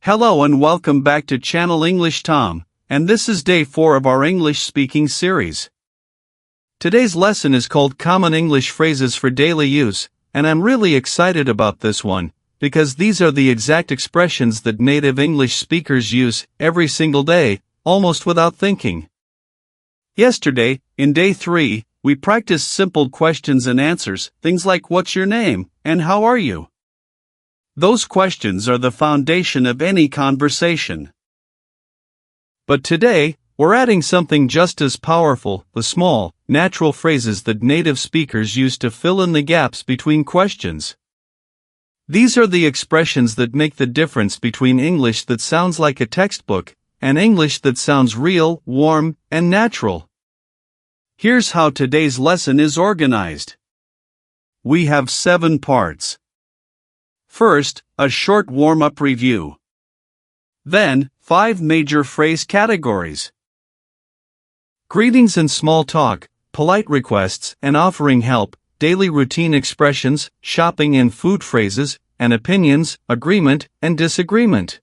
Hello and welcome back to Channel English Tom, and this is day 4 of our English speaking series. Today's lesson is called Common English Phrases for Daily Use, and I'm really excited about this one, because these are the exact expressions that native English speakers use every single day, almost without thinking. Yesterday, in day 3, we practiced simple questions and answers, things like what's your name, and how are you? Those questions are the foundation of any conversation. But today, we're adding something just as powerful, the small, natural phrases that native speakers use to fill in the gaps between questions. These are the expressions that make the difference between English that sounds like a textbook and English that sounds real, warm, and natural. Here's how today's lesson is organized. We have 7 parts. First, a short warm-up review. Then, 5 major phrase categories. Greetings and small talk, polite requests and offering help, daily routine expressions, shopping and food phrases, and opinions, agreement, and disagreement.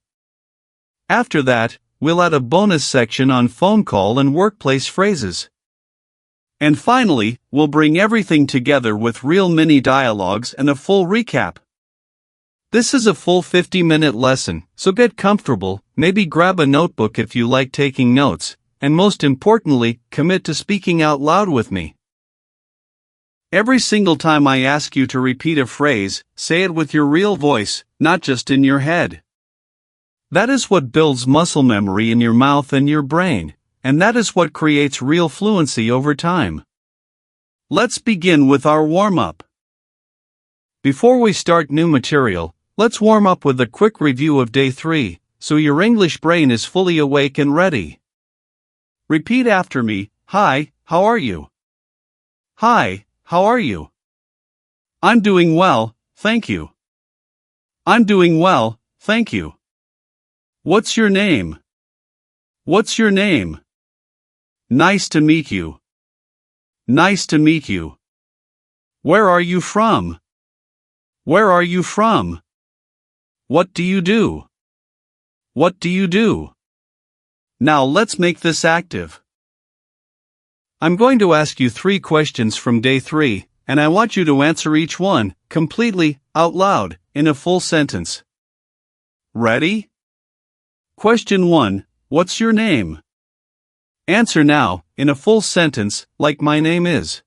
After that, we'll add a bonus section on phone call and workplace phrases. And finally, we'll bring everything together with real mini dialogues and a full recap. This is a full 50-minute lesson, so get comfortable, maybe grab a notebook if you like taking notes, and most importantly, commit to speaking out loud with me. Every single time I ask you to repeat a phrase, say it with your real voice, not just in your head. That is what builds muscle memory in your mouth and your brain, and that is what creates real fluency over time. Let's begin with our warm-up. Before we start new material, let's warm up with a quick review of day 3, so your English brain is fully awake and ready. Repeat after me. Hi, how are you? Hi, how are you? I'm doing well, thank you. I'm doing well, thank you. What's your name? What's your name? Nice to meet you. Nice to meet you. Where are you from? Where are you from? What do you do? What do you do? Now let's make this active. I'm going to ask you 3 questions from day 3, and I want you to answer each one, completely, out loud, in a full sentence. Ready? Question 1, what's your name? Answer now, in a full sentence, like my name is.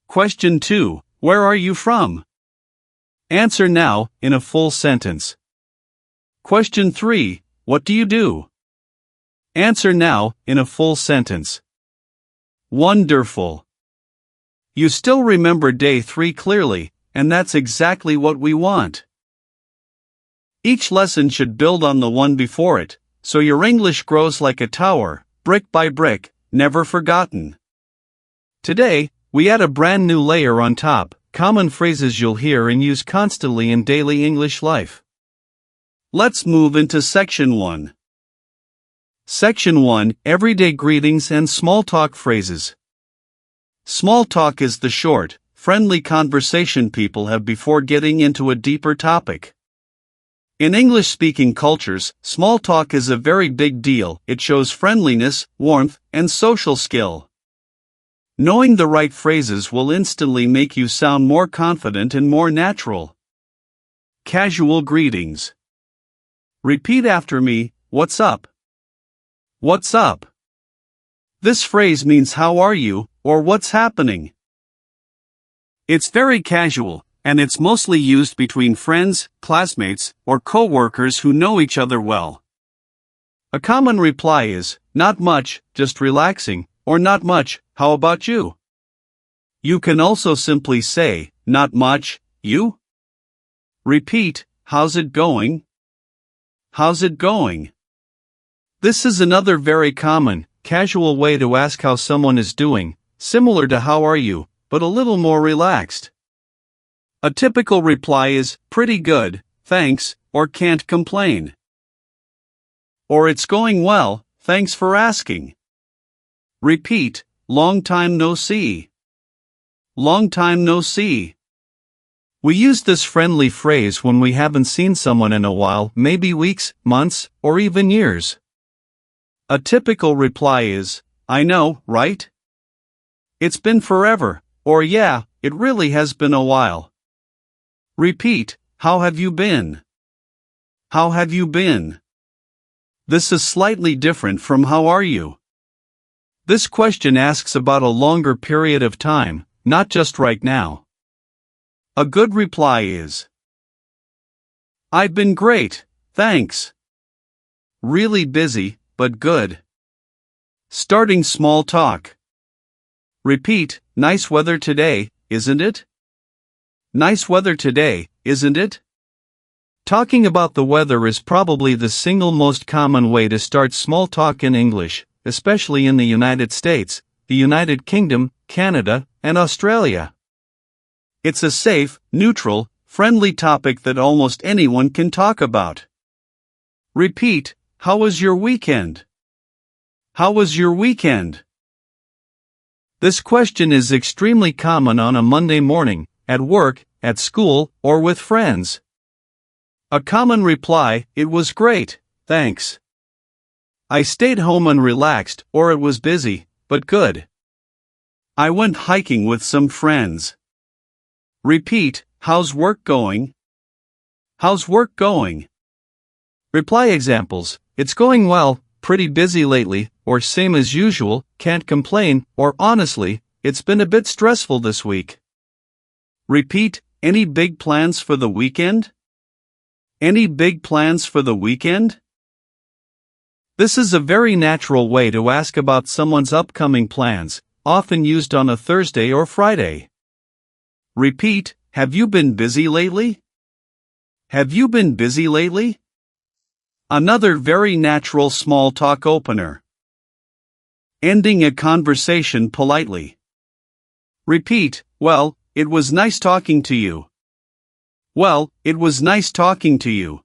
Question 2, where are you from? Answer now, in a full sentence. Question 3, what do you do? Answer now, in a full sentence. Wonderful. You still remember day 3 clearly, and that's exactly what we want. Each lesson should build on the one before it, so your English grows like a tower, brick by brick, never forgotten. Today, we add a brand new layer on top. Common phrases you'll hear and use constantly in daily English life. Let's move into Section 1. Section 1, Everyday Greetings and Small Talk Phrases. Small talk is the short, friendly conversation people have before getting into a deeper topic. In English-speaking cultures, small talk is a very big deal. It shows friendliness, warmth, and social skill. Knowing the right phrases will instantly make you sound more confident and more natural. Casual greetings. Repeat after me, what's up? What's up? This phrase means how are you, or what's happening. It's very casual, and it's mostly used between friends, classmates, or co-workers who know each other well. A common reply is, not much, just relaxing, or not much, how about you? You can also simply say, not much, you? Repeat, how's it going? How's it going? This is another very common, casual way to ask how someone is doing, similar to how are you, but a little more relaxed. A typical reply is, pretty good, thanks, or can't complain. Or it's going well, thanks for asking. Repeat, long time no see. Long time no see. We use this friendly phrase when we haven't seen someone in a while, maybe weeks, months, or even years. A typical reply is, "I know, right? It's been forever," or "Yeah, it really has been a while." Repeat, "How have you been? How have you been?" This is slightly different from "How are you?" This question asks about a longer period of time, not just right now. A good reply is, "I've been great, thanks. Really busy, but good." Starting small talk. Repeat, "Nice weather today, isn't it? Nice weather today, isn't it?" Talking about the weather is probably the single most common way to start small talk in English, especially in the United States, the United Kingdom, Canada, and Australia. It's a safe, neutral, friendly topic that almost anyone can talk about. Repeat, "How was your weekend? How was your weekend?" This question is extremely common on a Monday morning, at work, at school, or with friends. A common reply, "It was great, thanks. I stayed home and relaxed," or "It was busy, but good. I went hiking with some friends." Repeat, "How's work going? How's work going?" Reply examples, "It's going well, pretty busy lately," or "Same as usual, can't complain," or "Honestly, it's been a bit stressful this week." Repeat, "Any big plans for the weekend? Any big plans for the weekend?" This is a very natural way to ask about someone's upcoming plans, often used on a Thursday or Friday. Repeat, "Have you been busy lately? Have you been busy lately?" Another very natural small talk opener. Ending a conversation politely. Repeat, "Well, it was nice talking to you." Well, it was nice talking to you.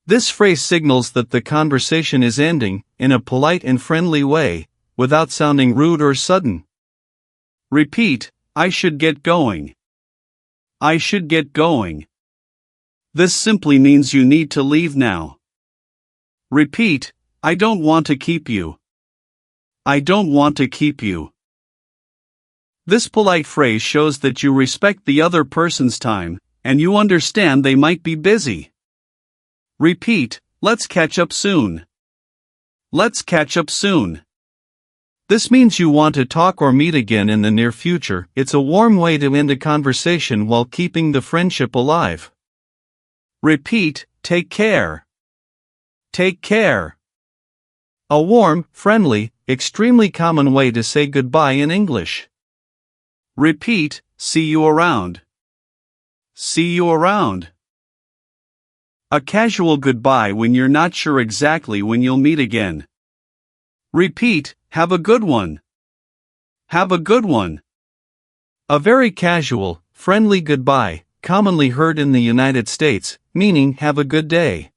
This phrase signals that the conversation is ending, in a polite and friendly way, without sounding rude or sudden. Repeat, "I should get going. I should get going." This simply means you need to leave now. Repeat, "I don't want to keep you. I don't want to keep you." This polite phrase shows that you respect the other person's time, and you understand they might be busy. Repeat, "Let's catch up soon. Let's catch up soon." This means you want to talk or meet again in the near future. It's a warm way to end a conversation while keeping the friendship alive. Repeat, "Take care. Take care." A warm, friendly, extremely common way to say goodbye in English. Repeat, "See you around. See you around." A casual goodbye when you're not sure exactly when you'll meet again. Repeat, "Have a good one. Have a good one." A very casual, friendly goodbye, commonly heard in the United States, meaning "have a good day."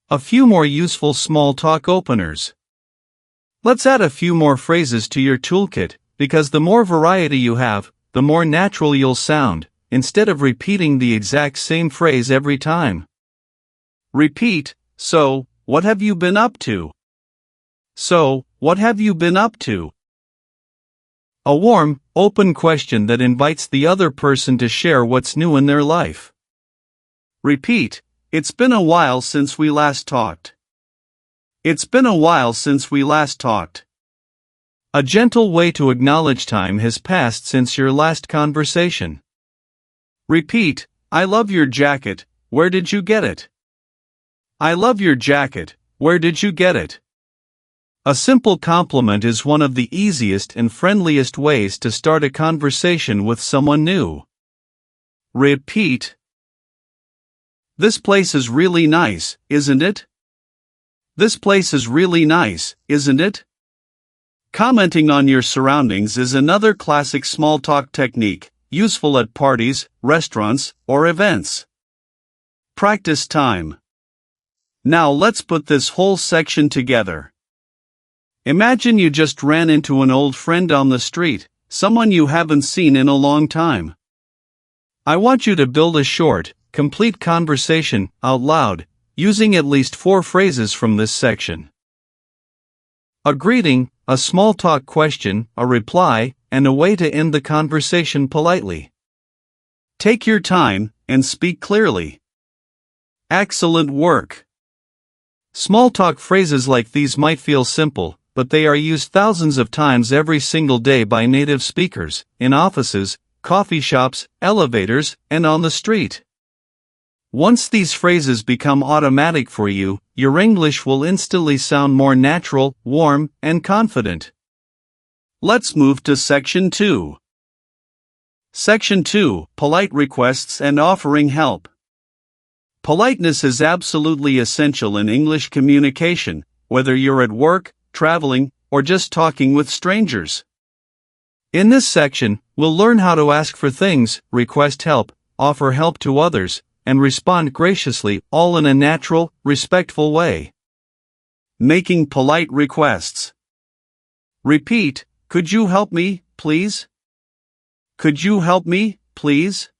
A few more useful small talk openers. Let's add a few more phrases to your toolkit, because the more variety you have, the more natural you'll sound, instead of repeating the exact same phrase every time. Repeat, "So, what have you been up to? So, what have you been up to?" A warm, open question that invites the other person to share what's new in their life. Repeat, "It's been a while since we last talked. It's been a while since we last talked." A gentle way to acknowledge time has passed since your last conversation. Repeat, "I love your jacket, where did you get it? I love your jacket, where did you get it?" A simple compliment is one of the easiest and friendliest ways to start a conversation with someone new. Repeat, "This place is really nice, isn't it? This place is really nice, isn't it?" Commenting on your surroundings is another classic small talk technique, useful at parties, restaurants, or events. Practice time. Now let's put this whole section together. Imagine you just ran into an old friend on the street, someone you haven't seen in a long time. I want you to build a short, complete conversation out loud, using at least 4 phrases from this section. A greeting, a small talk question, a reply, and a way to end the conversation politely. Take your time and speak clearly. Excellent work. Small talk phrases like these might feel simple, but they are used thousands of times every single day by native speakers, in offices, coffee shops, elevators, and on the street. Once these phrases become automatic for you, your English will instantly sound more natural, warm, and confident. Let's move to Section 2. Section 2: Polite Requests and Offering Help. Politeness is absolutely essential in English communication, whether you're at work, traveling, or just talking with strangers. In this section, we'll learn how to ask for things, request help, offer help to others, and respond graciously, all in a natural, respectful way. Making polite requests. Repeat, "Could you help me, please? Could you help me, please?"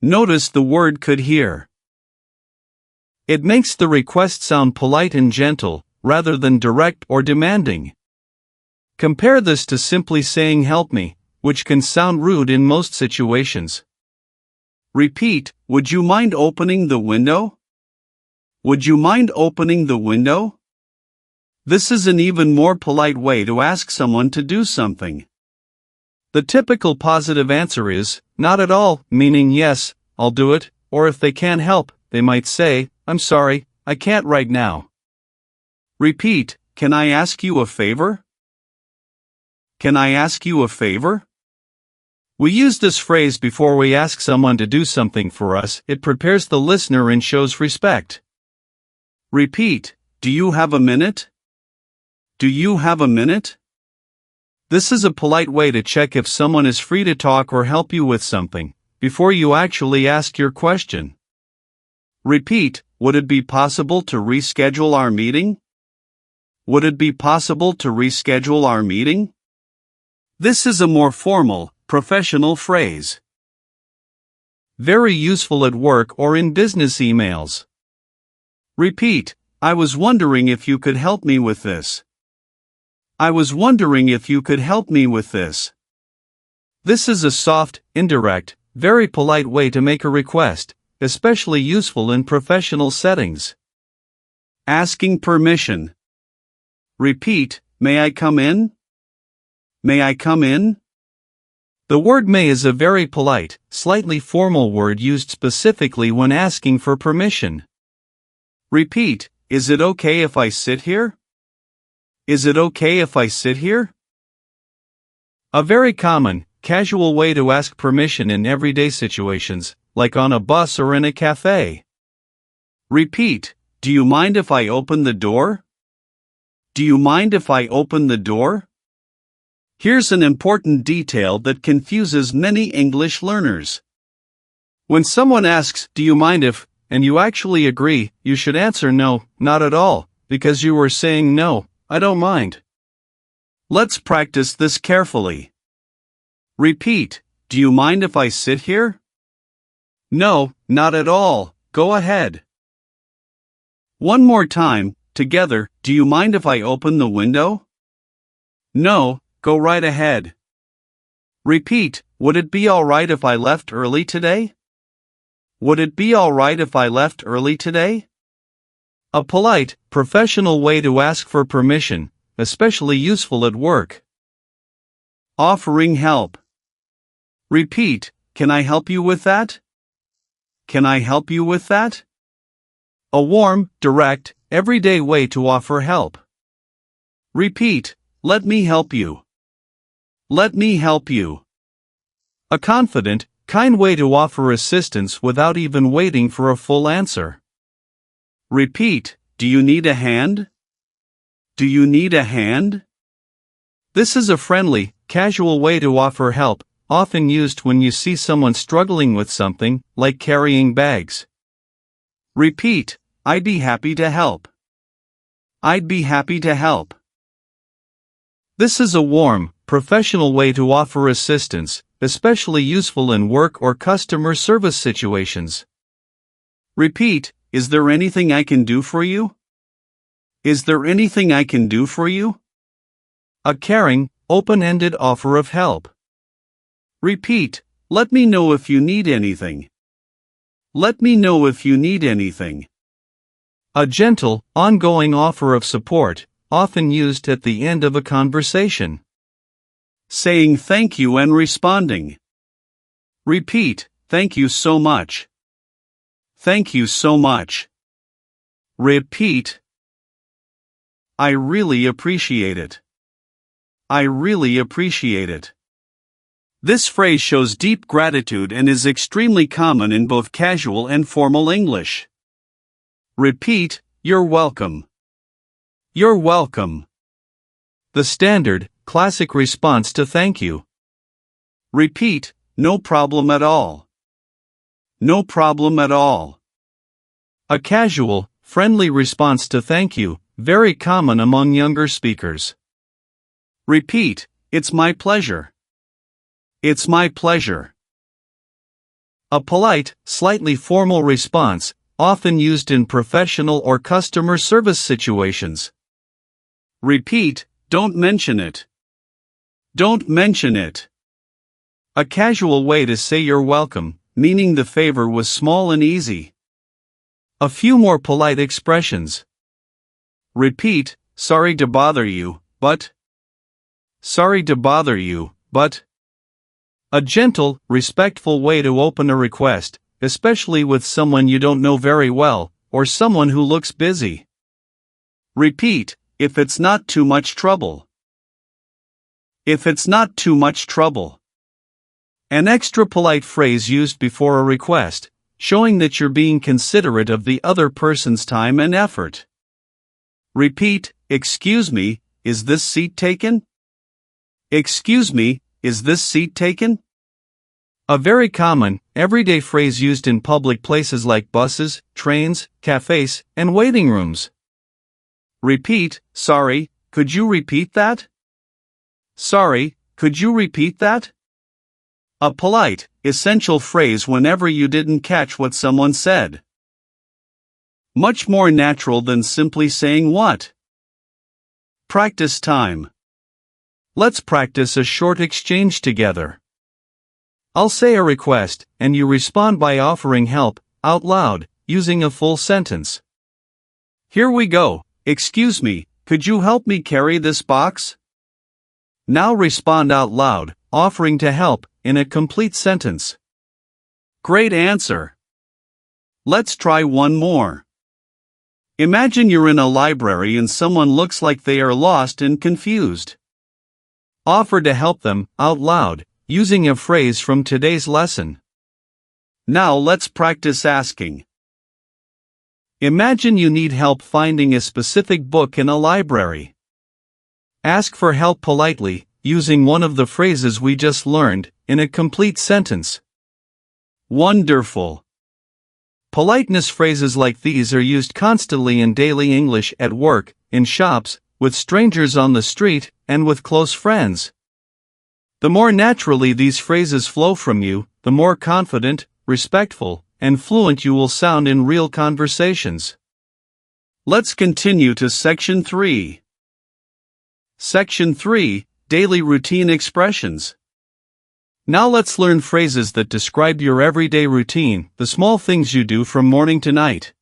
Notice the word could here. It makes the request sound polite and gentle, rather than direct or demanding. Compare this to simply saying "help me," which can sound rude in most situations. Repeat, "Would you mind opening the window? Would you mind opening the window?" This is an even more polite way to ask someone to do something. The typical positive answer is, "Not at all," meaning yes, I'll do it, or if they can't help, they might say, "I'm sorry, I can't right now." Repeat, "Can I ask you a favor? Can I ask you a favor?" We use this phrase before we ask someone to do something for us. It prepares the listener and shows respect. Repeat, "Do you have a minute? Do you have a minute?" This is a polite way to check if someone is free to talk or help you with something, before you actually ask your question. Repeat, "Would it be possible to reschedule our meeting? Would it be possible to reschedule our meeting?" This is a more formal, professional phrase. Very useful at work or in business emails. Repeat, "I was wondering if you could help me with this. I was wondering if you could help me with this." This is a soft, indirect, very polite way to make a request, especially useful in professional settings. Asking permission. Repeat, "May I come in? May I come in?" The word "may" is a very polite, slightly formal word used specifically when asking for permission. Repeat, "Is it okay if I sit here? Is it okay if I sit here?" A very common, casual way to ask permission in everyday situations, like on a bus or in a cafe. Repeat, "Do you mind if I open the door? Do you mind if I open the door?" Here's an important detail that confuses many English learners. When someone asks, "Do you mind if," and you actually agree, you should answer "No, not at all," because you were saying "No, I don't mind." Let's practice this carefully. Repeat, "Do you mind if I sit here?" "No, not at all, go ahead." One more time, together, "Do you mind if I open the window?" "No, go right ahead." Repeat, "Would it be alright if I left early today? Would it be alright if I left early today?" A polite, professional way to ask for permission, especially useful at work. Offering help. Repeat, "Can I help you with that? Can I help you with that?" A warm, direct, everyday way to offer help. Repeat, "Let me help you. Let me help you." A confident, kind way to offer assistance without even waiting for a full answer. Repeat, "Do you need a hand? Do you need a hand?" This is a friendly, casual way to offer help, often used when you see someone struggling with something, like carrying bags. Repeat, "I'd be happy to help. I'd be happy to help." This is a warm, professional way to offer assistance, especially useful in work or customer service situations. Repeat, is there anything I can do for you? Is there anything I can do for you? A caring, open-ended offer of help. Repeat, let me know if you need anything. Let me know if you need anything. A gentle, ongoing offer of support, often used at the end of a conversation. Saying thank you and responding. Repeat, thank you so much. Thank you so much. Repeat. I really appreciate it. I really appreciate it. This phrase shows deep gratitude and is extremely common in both casual and formal English. Repeat, you're welcome. You're welcome. The standard, classic response to thank you. Repeat, no problem at all. No problem at all. A casual, friendly response to thank you, very common among younger speakers. Repeat, it's my pleasure. It's my pleasure. A polite, slightly formal response, often used in professional or customer service situations. Repeat, don't mention it. Don't mention it. A casual way to say you're welcome, meaning the favor was small and easy. A few more polite expressions. Repeat, sorry to bother you, but. Sorry to bother you, but. A gentle, respectful way to open a request, especially with someone you don't know very well, or someone who looks busy. Repeat, if it's not too much trouble. If it's not too much trouble. An extra polite phrase used before a request, showing that you're being considerate of the other person's time and effort. Repeat, excuse me, is this seat taken? Excuse me, is this seat taken? A very common, everyday phrase used in public places like buses, trains, cafes, and waiting rooms. Repeat, sorry, could you repeat that? Sorry, could you repeat that? A polite, essential phrase whenever you didn't catch what someone said. Much more natural than simply saying what. Practice time. Let's practice a short exchange together. I'll say a request, and you respond by offering help, out loud, using a full sentence. Here we go. Excuse me, could you help me carry this box? Now respond out loud, offering to help, in a complete sentence. Great answer. Let's try one more. Imagine you're in a library and someone looks like they are lost and confused. Offer to help them, out loud, using a phrase from today's lesson. Now let's practice asking. Imagine you need help finding a specific book in a library. Ask for help politely, using one of the phrases we just learned, in a complete sentence. Wonderful. Politeness phrases like these are used constantly in daily English at work, in shops, with strangers on the street, and with close friends. The more naturally these phrases flow from you, the more confident, respectful, and fluent you will sound in real conversations. Let's continue to Section 3. Section 3, Daily Routine Expressions. Now let's learn phrases that describe your everyday routine, the small things you do from morning to night.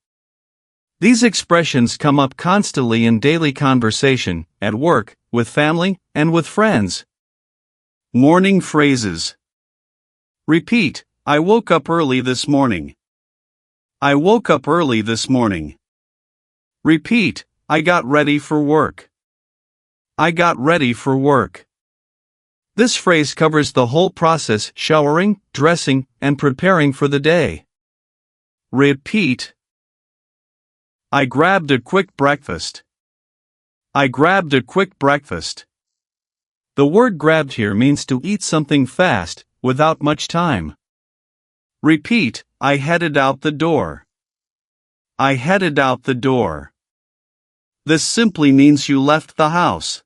These expressions come up constantly in daily conversation, at work, with family, and with friends. Morning phrases. Repeat, I woke up early this morning. I woke up early this morning. Repeat, I got ready for work. I got ready for work. This phrase covers the whole process: showering, dressing, and preparing for the day. Repeat. I grabbed a quick breakfast. I grabbed a quick breakfast. The word grabbed here means to eat something fast, without much time. Repeat, I headed out the door. I headed out the door. This simply means you left the house.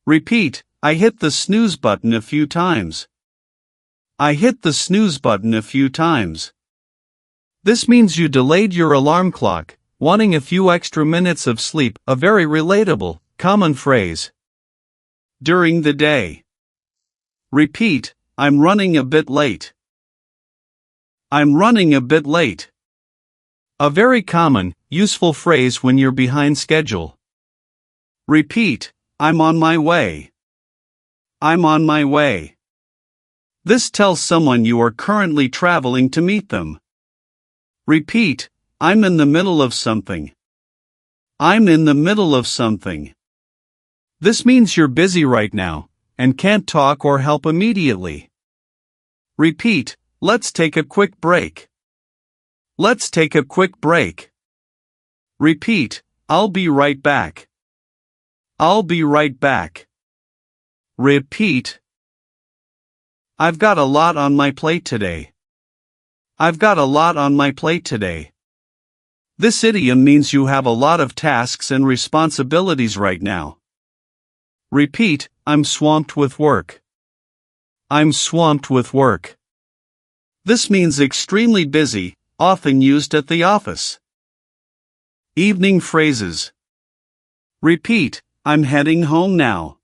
Repeat, I hit the snooze button a few times. I hit the snooze button a few times. This means you delayed your alarm clock, wanting a few extra minutes of sleep, a very relatable, common phrase. During the day. Repeat, I'm running a bit late. I'm running a bit late. A very common, useful phrase when you're behind schedule. Repeat, I'm on my way. I'm on my way. This tells someone you are currently traveling to meet them. Repeat, I'm in the middle of something. I'm in the middle of something. This means you're busy right now, and can't talk or help immediately. Repeat, let's take a quick break. Let's take a quick break. Repeat, I'll be right back. I'll be right back. Repeat. I've got a lot on my plate today. I've got a lot on my plate today. This idiom means you have a lot of tasks and responsibilities right now. Repeat, I'm swamped with work. I'm swamped with work. This means extremely busy, often used at the office. Evening phrases. Repeat, I'm heading home now.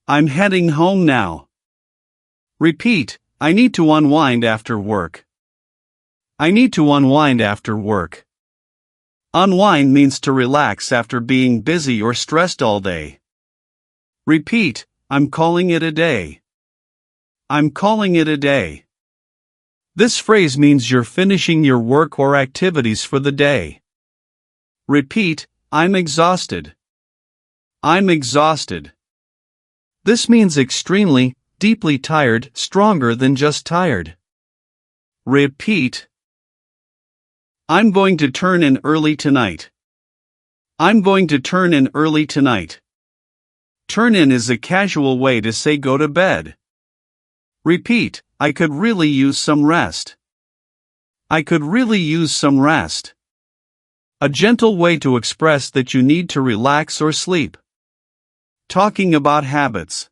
I'm heading home now. Repeat, I need to unwind after work. I need to unwind after work. Unwind means to relax after being busy or stressed all day. Repeat, I'm calling it a day. I'm calling it a day. This phrase means you're finishing your work or activities for the day. Repeat, I'm exhausted. I'm exhausted. This means extremely, deeply tired, stronger than just tired. Repeat. I'm going to turn in early tonight. I'm going to turn in early tonight. Turn in is a casual way to say go to bed. Repeat, I could really use some rest. I could really use some rest. A gentle way to express that you need to relax or sleep. Talking about habits.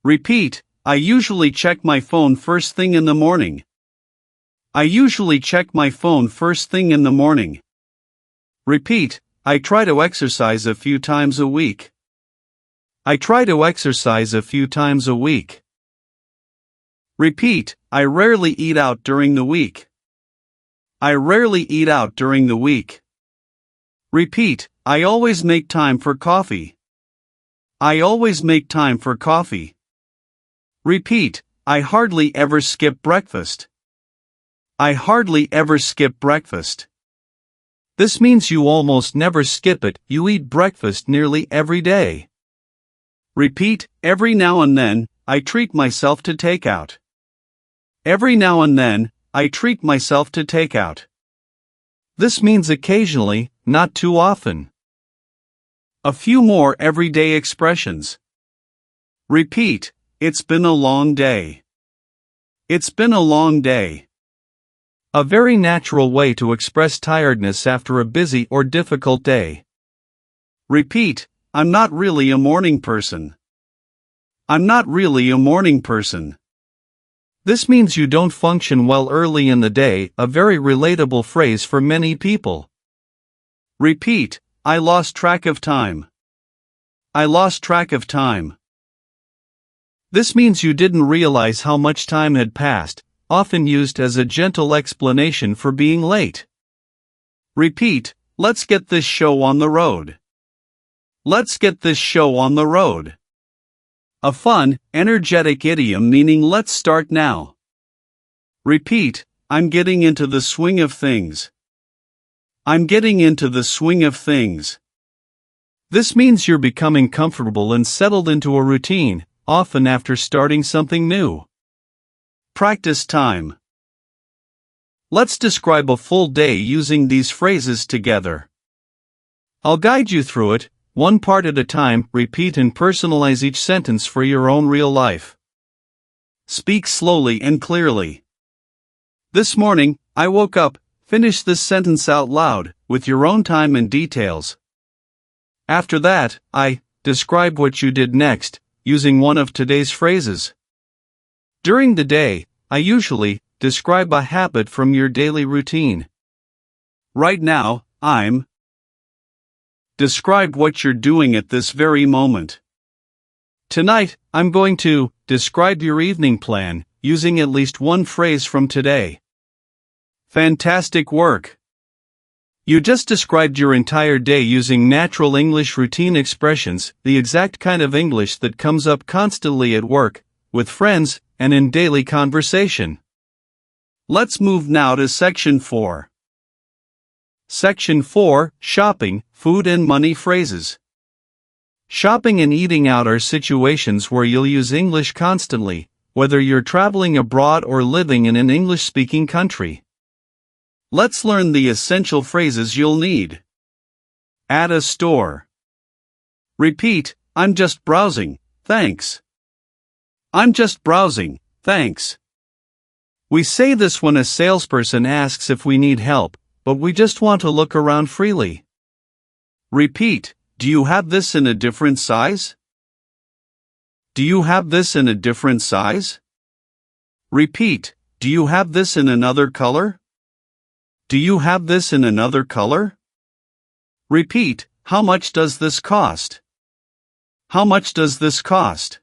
Repeat, I usually check my phone first thing in the morning. I usually check my phone first thing in the morning. Repeat, I try to exercise a few times a week. I try to exercise a few times a week. Repeat, I rarely eat out during the week. I rarely eat out during the week. Repeat, I always make time for coffee. I always make time for coffee. Repeat, I hardly ever skip breakfast. I hardly ever skip breakfast. This means you almost never skip it, you eat breakfast nearly every day. Repeat, every now and then, I treat myself to takeout. Every now and then, I treat myself to takeout. This means occasionally, not too often. A few more everyday expressions. Repeat, it's been a long day. It's been a long day. A very natural way to express tiredness after a busy or difficult day. Repeat, I'm not really a morning person. I'm not really a morning person. This means you don't function well early in the day, a very relatable phrase for many people. Repeat, I lost track of time. I lost track of time. This means you didn't realize how much time had passed, often used as a gentle explanation for being late. Repeat, let's get this show on the road. Let's get this show on the road. A fun, energetic idiom meaning let's start now. Repeat, I'm getting into the swing of things. I'm getting into the swing of things. This means you're becoming comfortable and settled into a routine, often after starting something new. Practice time. Let's describe a full day using these phrases together. I'll guide you through it, one part at a time. Repeat and personalize each sentence for your own real life. Speak slowly and clearly. This morning, I woke up. Finish this sentence out loud, with your own time and details. After that, I describe what you did next. using one of today's phrases. During the day, I usually describe a habit from your daily routine. Right now, I'm. Describe what you're doing at this very moment. Tonight, I'm going to describe your evening plan using at least one phrase from today. Fantastic work! You just described your entire day using natural English routine expressions, the exact kind of English that comes up constantly at work, with friends, and in daily conversation. Let's move now to Section 4. Section 4, Shopping, Food and Money Phrases. Shopping and eating out are situations where you'll use English constantly, whether you're traveling abroad or living in an English-speaking country. Let's learn the essential phrases you'll need. At a store. Repeat, I'm just browsing, thanks. I'm just browsing, thanks. We say this when a salesperson asks if we need help, but we just want to look around freely. Repeat, do you have this in a different size? Do you have this in a different size? Repeat, do you have this in another color? Do you have this in another color? Repeat, how much does this cost? How much does this cost?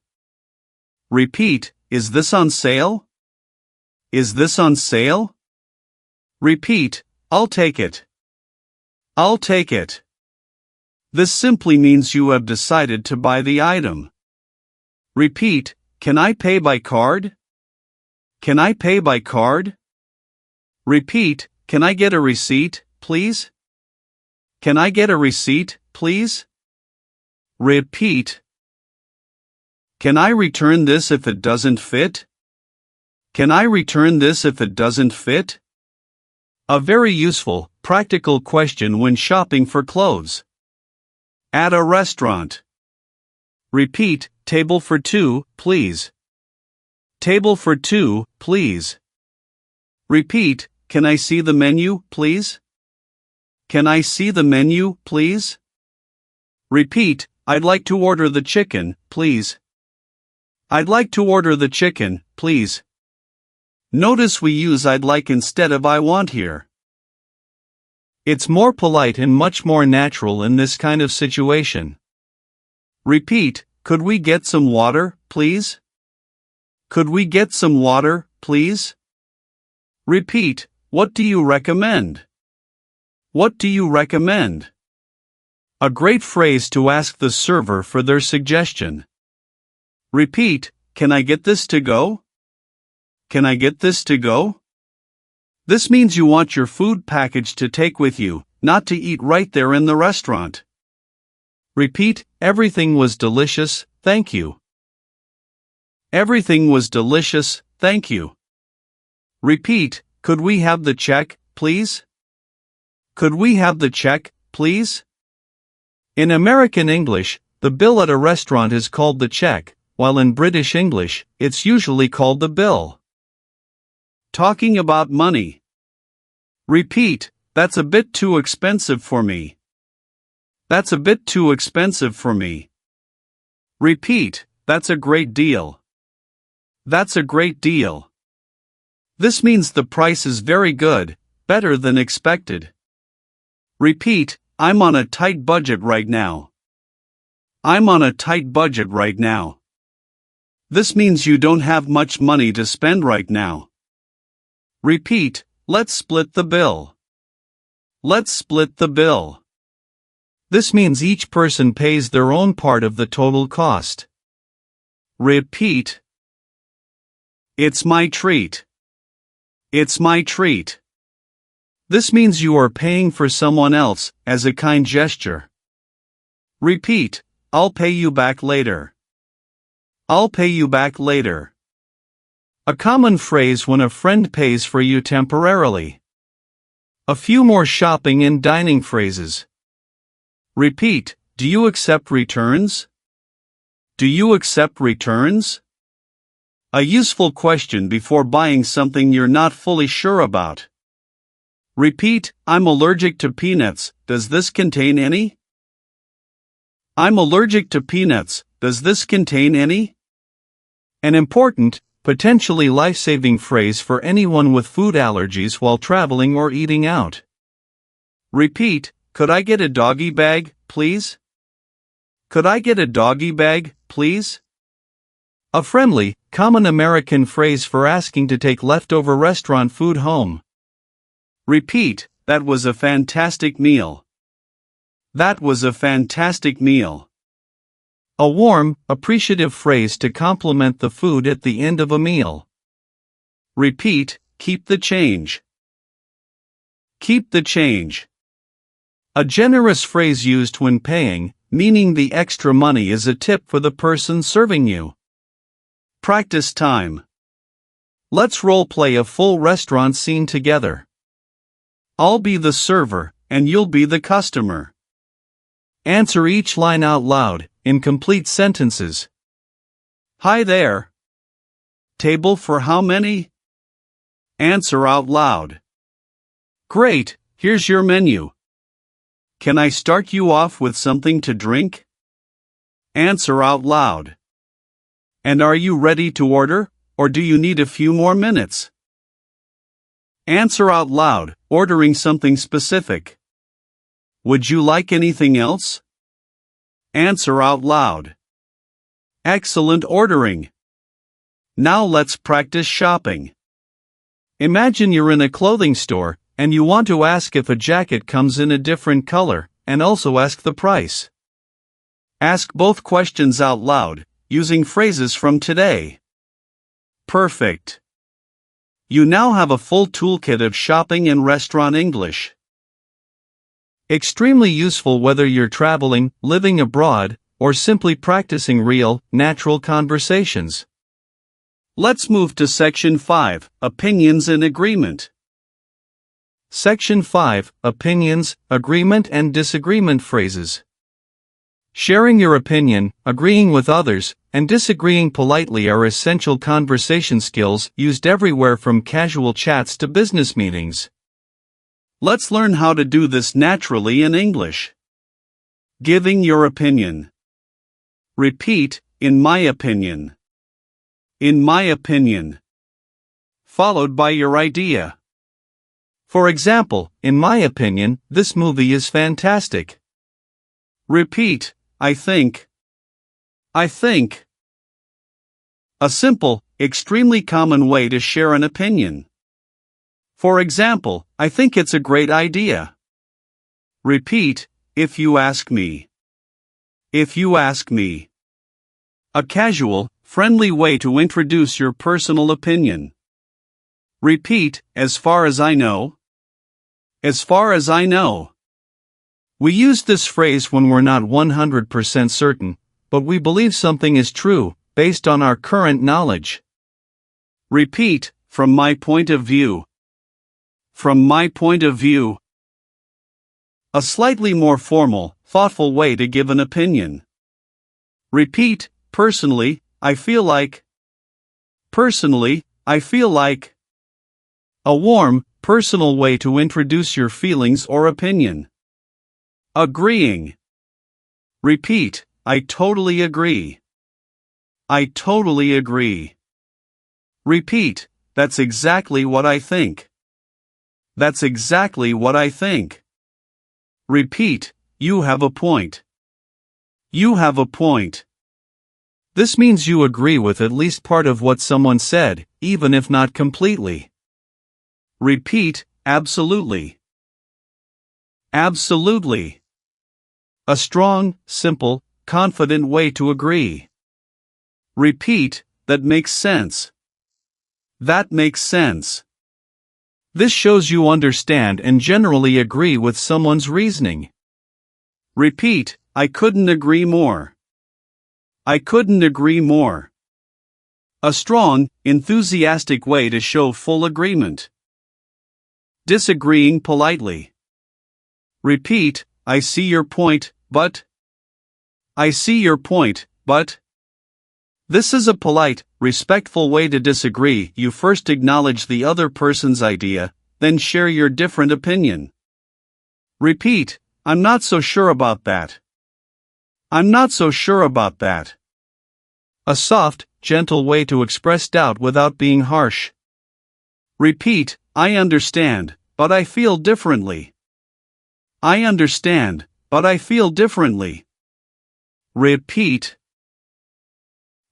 Repeat, is this on sale? Is this on sale? Repeat, I'll take it. I'll take it. This simply means you have decided to buy the item. Repeat, can I pay by card? Can I pay by card? Repeat, can I get a receipt, please? Can I get a receipt, please? Repeat. Can I return this if it doesn't fit? Can I return this if it doesn't fit? A very useful, practical question when shopping for clothes. At a restaurant. Repeat, table for two, please. Table for two, please. Repeat, can I see the menu, please? Can I see the menu, please? Repeat, I'd like to order the chicken, please. I'd like to order the chicken, please. Notice we use I'd like instead of I want here. It's more polite and much more natural in this kind of situation. Repeat, could we get some water, please? Could we get some water, please? Repeat, what do you recommend? What do you recommend? A great phrase to ask the server for their suggestion. Repeat, can I get this to go? Can I get this to go? This means you want your food package to take with you, not to eat right there in the restaurant. Repeat, everything was delicious, thank you. Everything was delicious, thank you. Repeat, could we have the check, please? Could we have the check, please? In American English, the bill at a restaurant is called the check, while in British English, it's usually called the bill. Talking about money. Repeat, that's a bit too expensive for me. That's a bit too expensive for me. Repeat, that's a great deal. That's a great deal. This means the price is very good, better than expected. Repeat, I'm on a tight budget right now. I'm on a tight budget right now. This means you don't have much money to spend right now. Repeat, let's split the bill. Let's split the bill. This means each person pays their own part of the total cost. Repeat. It's my treat. It's my treat. This means you are paying for someone else, as a kind gesture. Repeat, I'll pay you back later. I'll pay you back later. A common phrase when a friend pays for you temporarily. A few more shopping and dining phrases. Repeat, do you accept returns? Do you accept returns? A useful question before buying something you're not fully sure about. Repeat, I'm allergic to peanuts, does this contain any? I'm allergic to peanuts, Does this contain any? An important, potentially life-saving phrase for anyone with food allergies while traveling or eating out. Repeat, could I get a doggy bag, please? Could I get a doggy bag, please? A friendly, common American phrase for asking to take leftover restaurant food home. Repeat, that was a fantastic meal. That was a fantastic meal. A warm, appreciative phrase to compliment the food at the end of a meal. Repeat, keep the change. Keep the change. A generous phrase used when paying, meaning the extra money is a tip for the person serving you. Practice time. Let's role-play a full restaurant scene together. I'll be the server, and you'll be the customer. Answer each line out loud, in complete sentences. Hi there. Table for how many? Answer out loud. Great, here's your menu. Can I start you off with something to drink? Answer out loud. And are you ready to order, or do you need a few more minutes? Answer out loud, ordering something specific. Would you like anything else? Answer out loud. Excellent ordering. Now let's practice shopping. Imagine you're in a clothing store, and you want to ask if a jacket comes in a different color, and also ask the price. Ask both questions out loud, using phrases from today. Perfect. You now have a full toolkit of shopping and restaurant English. Extremely useful whether you're traveling, living abroad, or simply practicing real, natural conversations. Let's move to Section 5, Opinions and Agreement. Section 5, Opinions, Agreement and Disagreement Phrases. Sharing your opinion, agreeing with others, and disagreeing politely are essential conversation skills used everywhere from casual chats to business meetings. Let's learn how to do this naturally in English. Giving your opinion. Repeat, in my opinion. In my opinion. Followed by your idea. For example, in my opinion, this movie is fantastic. Repeat, I think. I think. A simple, extremely common way to share an opinion. For example, I think it's a great idea. Repeat, if you ask me. If you ask me. A casual, friendly way to introduce your personal opinion. Repeat, as far as I know. As far as I know. We use this phrase when we're not 100% certain, but we believe something is true, based on our current knowledge. Repeat, from my point of view. From my point of view. A slightly more formal, thoughtful way to give an opinion. Repeat, personally, I feel like. Personally, I feel like. A warm, personal way to introduce your feelings or opinion. Agreeing. Repeat, I totally agree. I totally agree. Repeat, that's exactly what I think. That's exactly what I think. Repeat, you have a point. You have a point. This means you agree with at least part of what someone said, even if not completely. Repeat, absolutely. Absolutely. A strong, simple, confident way to agree. Repeat, that makes sense. That makes sense. This shows you understand and generally agree with someone's reasoning. Repeat, I couldn't agree more. I couldn't agree more. A strong, enthusiastic way to show full agreement. Disagreeing politely. Repeat, I see your point, but. I see your point, but. This is a polite, respectful way to disagree. You first acknowledge the other person's idea, then share your different opinion. Repeat, I'm not so sure about that. I'm not so sure about that. A soft, gentle way to express doubt without being harsh. Repeat, I understand, but I feel differently. I understand, but I feel differently. Repeat.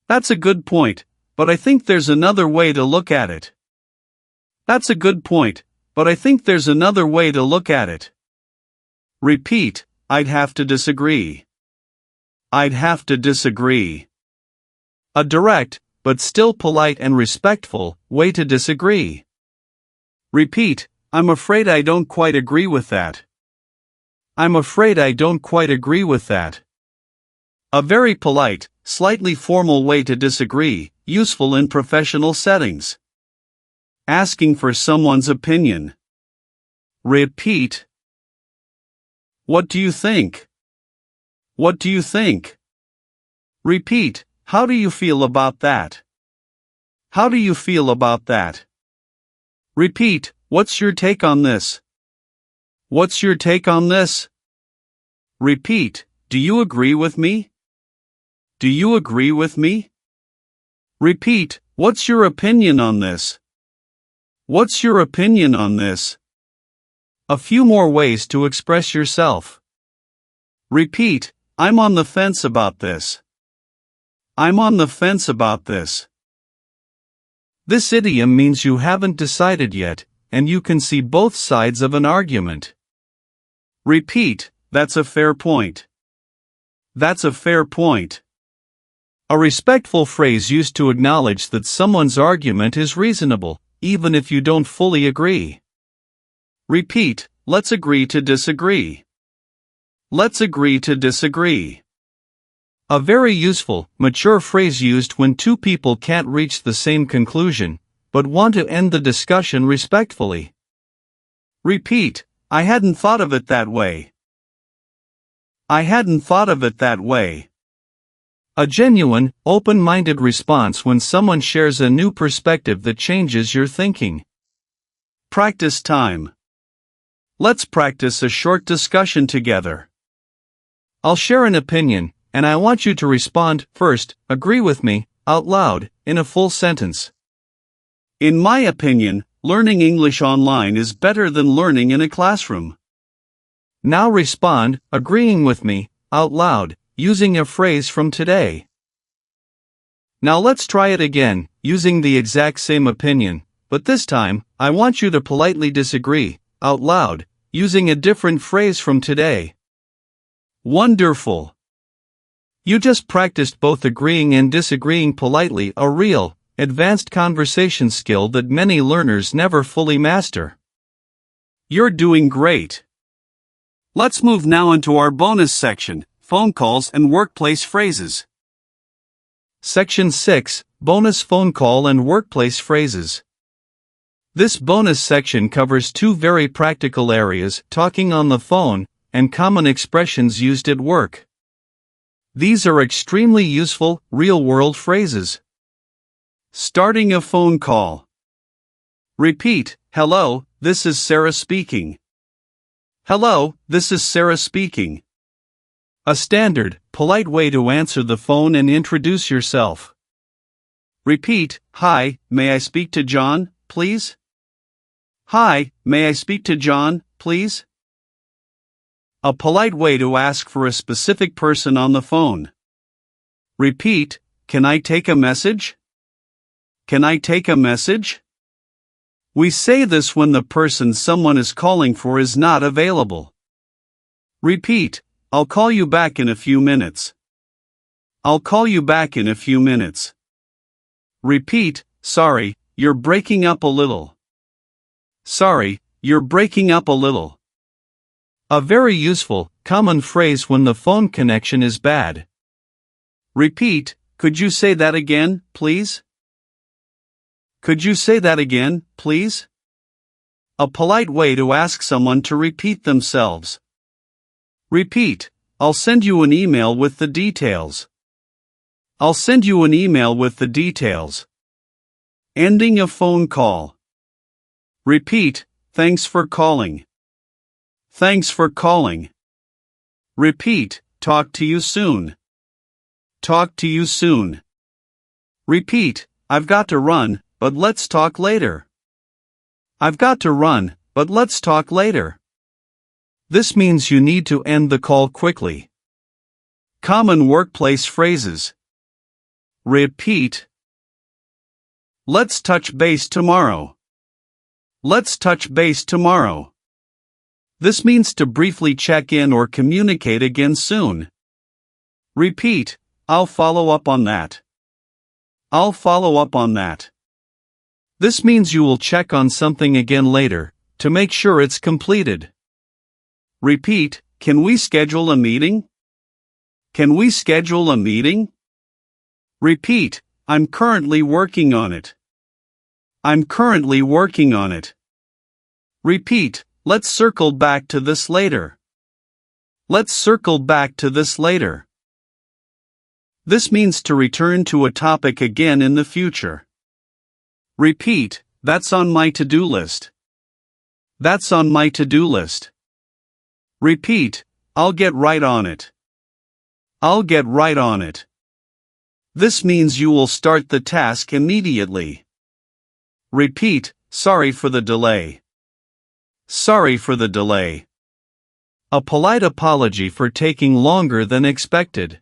That's a good point, but I think there's another way to look at it. That's a good point, but I think there's another way to look at it. Repeat, I'd have to disagree. I'd have to disagree. A direct, but still polite and respectful, way to disagree. Repeat, I'm afraid I don't quite agree with that. I'm afraid I don't quite agree with that. A very polite, slightly formal way to disagree, useful in professional settings. Asking for someone's opinion. Repeat. What do you think? What do you think? Repeat, how do you feel about that? How do you feel about that? Repeat, what's your take on this? What's your take on this? Repeat, do you agree with me? Do you agree with me? Repeat, what's your opinion on this? What's your opinion on this? A few more ways to express yourself. Repeat, I'm on the fence about this. I'm on the fence about this. This idiom means you haven't decided yet, and you can see both sides of an argument. Repeat, that's a fair point. That's a fair point. A respectful phrase used to acknowledge that someone's argument is reasonable, even if you don't fully agree. Repeat, let's agree to disagree. Let's agree to disagree. A very useful, mature phrase used when two people can't reach the same conclusion, but want to end the discussion respectfully. Repeat, I hadn't thought of it that way. I hadn't thought of it that way. A genuine, open-minded response when someone shares a new perspective that changes your thinking. Practice time. Let's practice a short discussion together. I'll share an opinion, and I want you to respond, first, agree with me, out loud, in a full sentence. In my opinion, learning English online is better than learning in a classroom. Now respond, agreeing with me, out loud, using a phrase from today. Now let's try it again, using the exact same opinion, but this time, I want you to politely disagree, out loud, using a different phrase from today. Wonderful! You just practiced both agreeing and disagreeing politely, a real, advanced conversation skill that many learners never fully master. You're doing great! Let's move now into our bonus section, phone calls and workplace phrases. Section 6, Bonus Phone Call and Workplace Phrases. This bonus section covers two very practical areas, talking on the phone, and common expressions used at work. These are extremely useful, real-world phrases. Starting a phone call. Repeat, hello, this is Sarah speaking. Hello, this is Sarah speaking. A standard, polite way to answer the phone and introduce yourself. Repeat, hi, may I speak to John, please? Hi, may I speak to John, please? A polite way to ask for a specific person on the phone. Repeat, can I take a message? Can I take a message? We say this when the person someone is calling for is not available. Repeat, I'll call you back in a few minutes. I'll call you back in a few minutes. Repeat, sorry, you're breaking up a little. Sorry, you're breaking up a little. A very useful, common phrase when the phone connection is bad. Repeat, could you say that again, please? Could you say that again, please? A polite way to ask someone to repeat themselves. Repeat, I'll send you an email with the details. I'll send you an email with the details. Ending a phone call. Repeat, thanks for calling. Thanks for calling. Repeat, talk to you soon. Talk to you soon. Repeat, I've got to run, but let's talk later. I've got to run, but let's talk later. This means you need to end the call quickly. Common workplace phrases. Repeat. Let's touch base tomorrow. Let's touch base tomorrow. This means to briefly check in or communicate again soon. Repeat, I'll follow up on that. I'll follow up on that. This means you will check on something again later, to make sure it's completed. Repeat, can we schedule a meeting? Can we schedule a meeting? Repeat, I'm currently working on it. I'm currently working on it. Repeat, let's circle back to this later. Let's circle back to this later. This means to return to a topic again in the future. Repeat, that's on my to-do list. That's on my to-do list. Repeat, I'll get right on it. I'll get right on it. This means you will start the task immediately. Repeat, sorry for the delay. Sorry for the delay. A polite apology for taking longer than expected.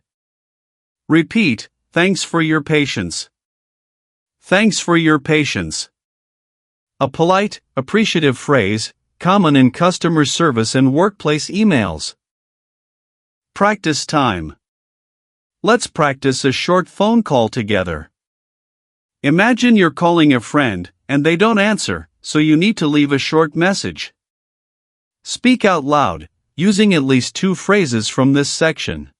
Repeat, thanks for your patience. Thanks for your patience. A polite, appreciative phrase, common in customer service and workplace emails. Practice time. Let's practice a short phone call together. Imagine you're calling a friend, and they don't answer, so you need to leave a short message. Speak out loud, using at least 2 phrases from this section.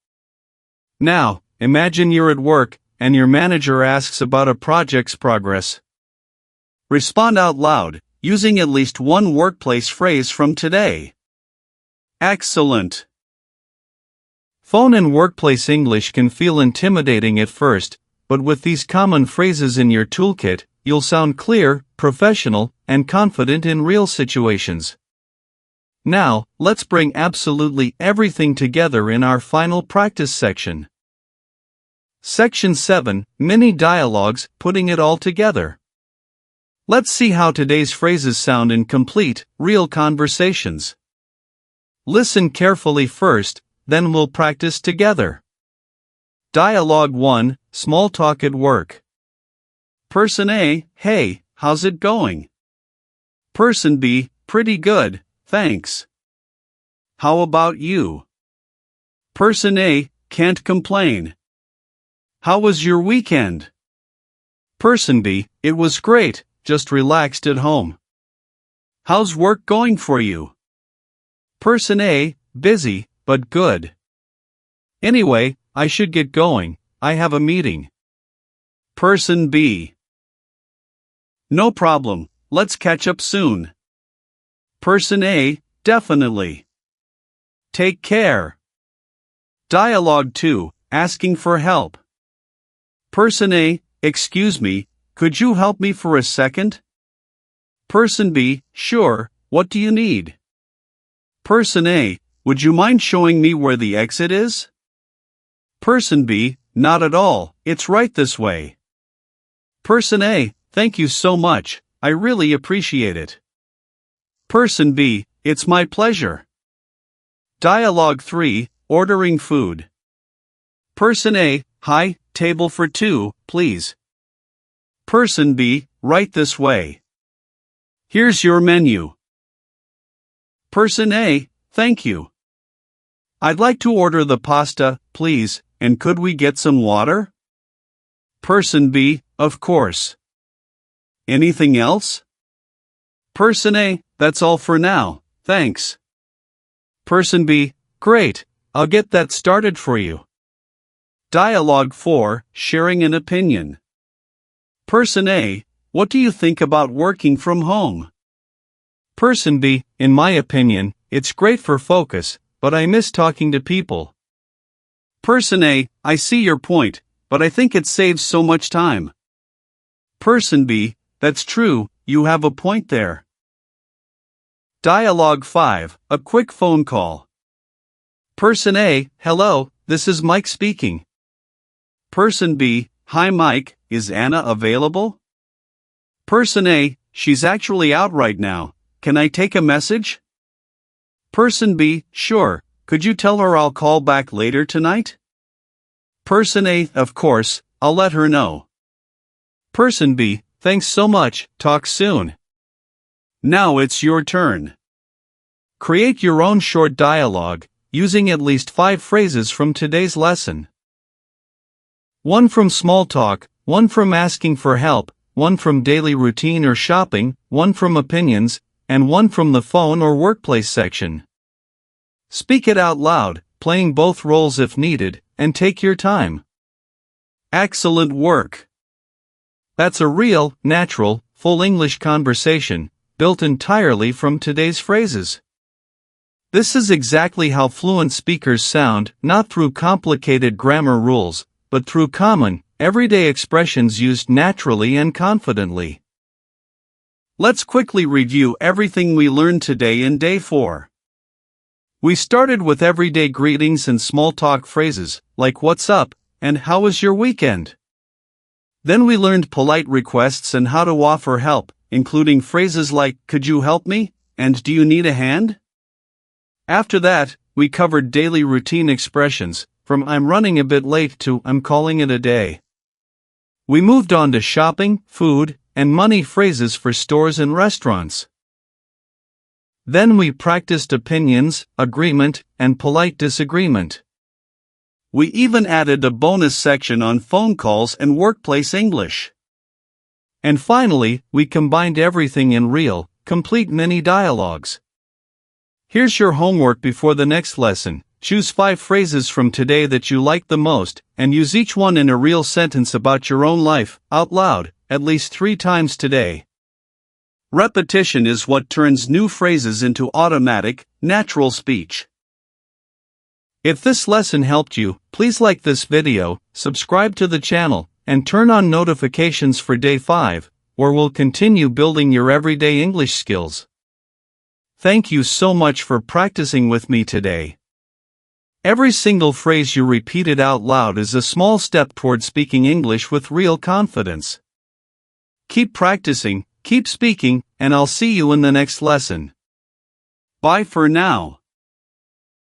Now, imagine you're at work, and your manager asks about a project's progress. Respond out loud, using at least 1 workplace phrase from today. Excellent. Phone and workplace English can feel intimidating at first, but with these common phrases in your toolkit, you'll sound clear, professional, and confident in real situations. Now, let's bring absolutely everything together in our final practice section. Section 7, Mini Dialogues, Putting it all together. Let's see how today's phrases sound in complete, real conversations. Listen carefully first, then we'll practice together. Dialogue 1, Small Talk at Work. Person A, hey, how's it going? Person B, pretty good, thanks. How about you? Person A, can't complain. How was your weekend? Person B, it was great, just relaxed at home. How's work going for you? Person A, busy, but good. Anyway, I should get going, I have a meeting. Person B, no problem, let's catch up soon. Person A, definitely. Take care. Dialogue 2, Asking for help. Person A, excuse me, could you help me for a second? Person B, sure, what do you need? Person A, would you mind showing me where the exit is? Person B, not at all, it's right this way. Person A, thank you so much, I really appreciate it. Person B, it's my pleasure. Dialogue 3, Ordering food. Person A, hi, table for 2, please. Person B, right this way. Here's your menu. Person A, thank you. I'd like to order the pasta, please, and could we get some water? Person B, of course. Anything else? Person A, that's all for now, thanks. Person B, great, I'll get that started for you. Dialogue 4, Sharing an opinion. Person A, what do you think about working from home? Person B, in my opinion, it's great for focus, but I miss talking to people. Person A, I see your point, but I think it saves so much time. Person B, that's true, you have a point there. Dialogue 5, A quick phone call. Person A, hello, this is Mike speaking. Person B, Hi Mike, is Anna available? Person A, she's actually out right now. Can I take a message? Person B, sure. Could you tell her I'll call back later tonight? Person A, of course, I'll let her know. Person B, thanks so much, talk soon. Now it's your turn. Create your own short dialogue, using at least 5 phrases from today's lesson. 1 from small talk, 1 from asking for help, 1 from daily routine or shopping, 1 from opinions, and 1 from the phone or workplace section. Speak it out loud, playing both roles if needed, and take your time. Excellent work! That's a real, natural, full English conversation, built entirely from today's phrases. This is exactly how fluent speakers sound, not through complicated grammar rules, but through common, everyday expressions used naturally and confidently. Let's quickly review everything we learned today in Day 4. We started with everyday greetings and small talk phrases, like what's up, and how was your weekend? Then we learned polite requests and how to offer help, including phrases like, could you help me, and do you need a hand? After that, we covered daily routine expressions, from I'm running a bit late to I'm calling it a day. We moved on to shopping, food, and money phrases for stores and restaurants. Then we practiced opinions, agreement, and polite disagreement. We even added a bonus section on phone calls and workplace English. And finally, we combined everything in real, complete mini dialogues. Here's your homework before the next lesson. Choose 5 phrases from today that you like the most, and use each one in a real sentence about your own life, out loud, at least 3 times today. Repetition is what turns new phrases into automatic, natural speech. If this lesson helped you, please like this video, subscribe to the channel, and turn on notifications for Day 5, where we'll continue building your everyday English skills. Thank you so much for practicing with me today. Every single phrase you repeated out loud is a small step toward speaking English with real confidence. Keep practicing, keep speaking, and I'll see you in the next lesson. Bye for now.